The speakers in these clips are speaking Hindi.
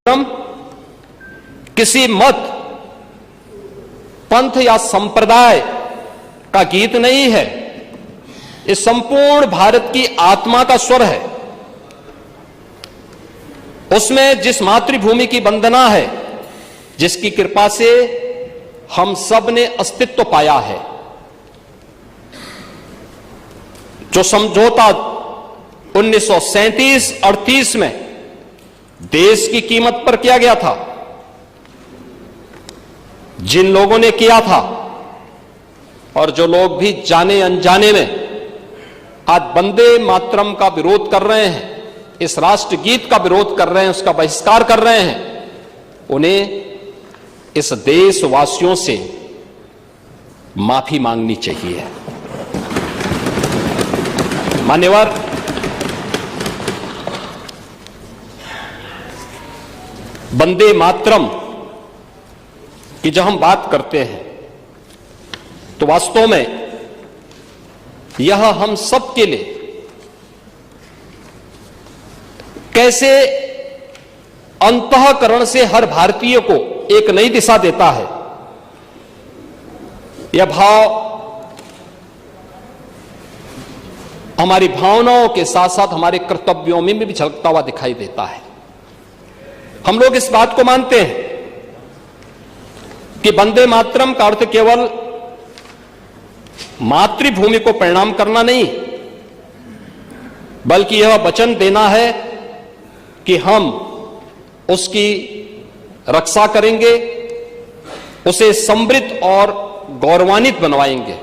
किसी मत, पंथ या संप्रदाय का गीत नहीं है। इस संपूर्ण भारत की आत्मा का स्वर है। उसमें जिस मातृभूमि की वंदना है, जिसकी कृपा से हम सब ने अस्तित्व पाया है, जो समझौता 1937-38 में देश की कीमत पर किया गया था, जिन लोगों ने किया था और जो लोग भी जाने अनजाने में आज वंदे मातरम का विरोध कर रहे हैं, इस राष्ट्रगीत का विरोध कर रहे हैं, उसका बहिष्कार कर रहे हैं, उन्हें इस देशवासियों से माफी मांगनी चाहिए। मान्यवर, वंदे मातरम की जब हम बात करते हैं तो वास्तव में यह हम सब के लिए कैसे अंतःकरण से हर भारतीय को एक नई दिशा देता है। यह भाव हमारी भावनाओं के साथ साथ हमारे कर्तव्यों में भी झलकता हुआ दिखाई देता है। हम लोग इस बात को मानते हैं कि वंदे मातरम का अर्थ केवल मातृभूमि को प्रणाम करना नहीं, बल्कि यह वचन देना है कि हम उसकी रक्षा करेंगे, उसे समृद्ध और गौरवान्वित बनवाएंगे।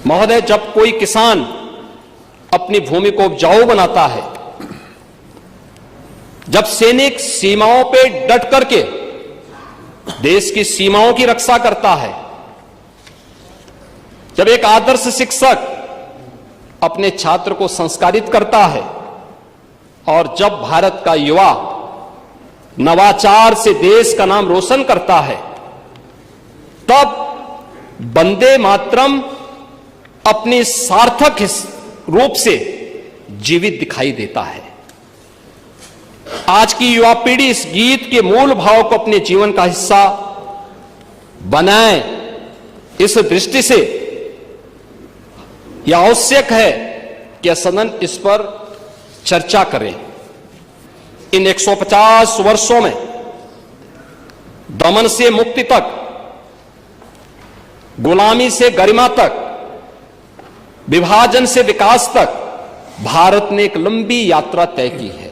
महोदय, जब कोई किसान अपनी भूमि को उपजाऊ बनाता है, जब सैनिक सीमाओं पे डट करके देश की सीमाओं की रक्षा करता है, जब एक आदर्श शिक्षक अपने छात्र को संस्कारित करता है, और जब भारत का युवा नवाचार से देश का नाम रोशन करता है, तब वंदे मातरम अपनी सार्थक रूप से जीवित दिखाई देता है। आज की युवा पीढ़ी इस गीत के मूल भाव को अपने जीवन का हिस्सा बनाए। इस दृष्टि से यह आवश्यक है कि सदन इस पर चर्चा करें। इन 150 वर्षों में दमन से मुक्ति तक, गुलामी से गरिमा तक, विभाजन से विकास तक भारत ने एक लंबी यात्रा तय की है।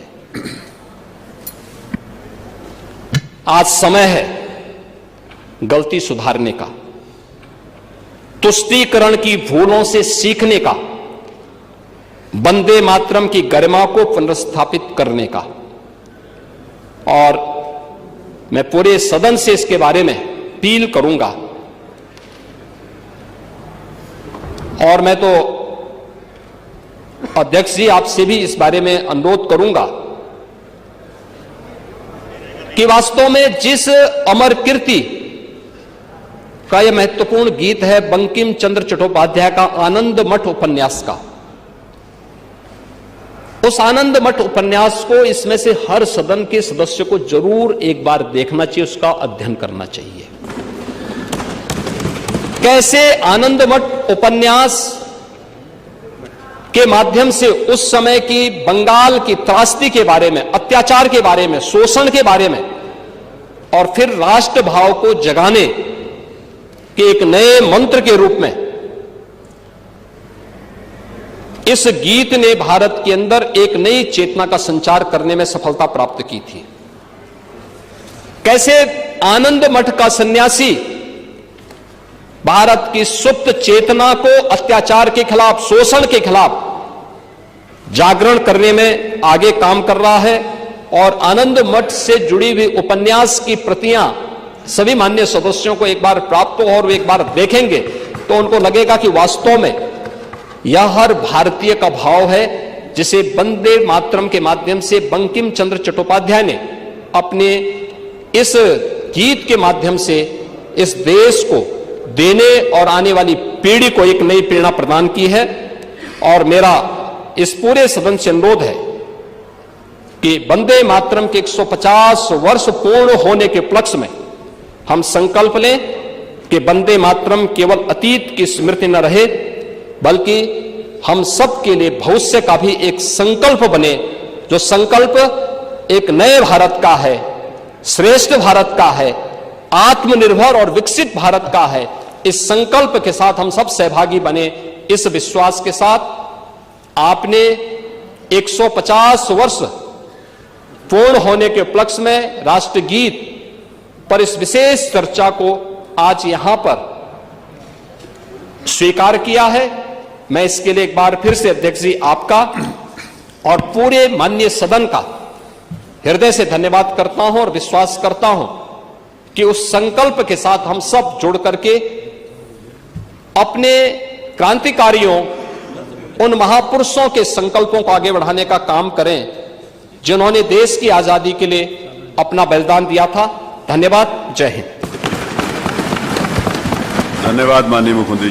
आज समय है गलती सुधारने का, तुष्टीकरण की भूलों से सीखने का, वंदे मातरम की गरिमा को पुनर्स्थापित करने का। और मैं पूरे सदन से इसके बारे में अपील करूंगा। और मैं तो अध्यक्ष जी आपसे भी इस बारे में अनुरोध करूंगा कि वास्तव में जिस अमर कीर्ति का यह महत्वपूर्ण गीत है, बंकिम चंद्र चट्टोपाध्याय का आनंद मठ उपन्यास का, उस आनंद मठ उपन्यास को इसमें से हर सदन के सदस्य को जरूर एक बार देखना चाहिए, उसका अध्ययन करना चाहिए। कैसे आनंद मठ उपन्यास के माध्यम से उस समय की बंगाल की त्रासदी के बारे में, अत्याचार के बारे में, शोषण के बारे में, और फिर राष्ट्र भाव को जगाने के एक नए मंत्र के रूप में इस गीत ने भारत के अंदर एक नई चेतना का संचार करने में सफलता प्राप्त की थी। कैसे आनंद मठ का सन्यासी भारत की सुप्त चेतना को अत्याचार के खिलाफ, शोषण के खिलाफ जागरण करने में आगे काम कर रहा है। और आनंद मठ से जुड़ी हुई उपन्यास की प्रतियां सभी माननीय सदस्यों को एक बार प्राप्त हो और वे एक बार देखेंगे तो उनको लगेगा कि वास्तव में यह हर भारतीय का भाव है, जिसे वंदे मातरम के माध्यम से बंकिम चंद्र चट्टोपाध्याय ने अपने इस गीत के माध्यम से इस देश को देने और आने वाली पीढ़ी को एक नई प्रेरणा प्रदान की है। और मेरा इस पूरे सदन से अनुरोध है कि वंदे मातरम के 150 वर्ष पूर्ण होने के उपलक्ष्य में हम संकल्प लें कि वंदे मातरम केवल अतीत की स्मृति न रहे, बल्कि हम सब के लिए भविष्य का भी एक संकल्प बने, जो संकल्प एक नए भारत का है, श्रेष्ठ भारत का है, आत्मनिर्भर और विकसित भारत का है। इस संकल्प के साथ हम सब सहभागी बने। इस विश्वास के साथ आपने 150 वर्ष पूर्ण होने के उपलक्ष्य में राष्ट्रगीत पर इस विशेष चर्चा को आज यहां पर स्वीकार किया है। मैं इसके लिए एक बार फिर से अध्यक्ष जी आपका और पूरे माननीय सदन का हृदय से धन्यवाद करता हूं और विश्वास करता हूं कि उस संकल्प के साथ हम सब जुड़ करके अपने क्रांतिकारियों, उन महापुरुषों के संकल्पों को आगे बढ़ाने का काम करें जिन्होंने देश की आजादी के लिए अपना बलिदान दिया था। धन्यवाद। जय हिंद। धन्यवाद माननीय मुख्यमंत्री।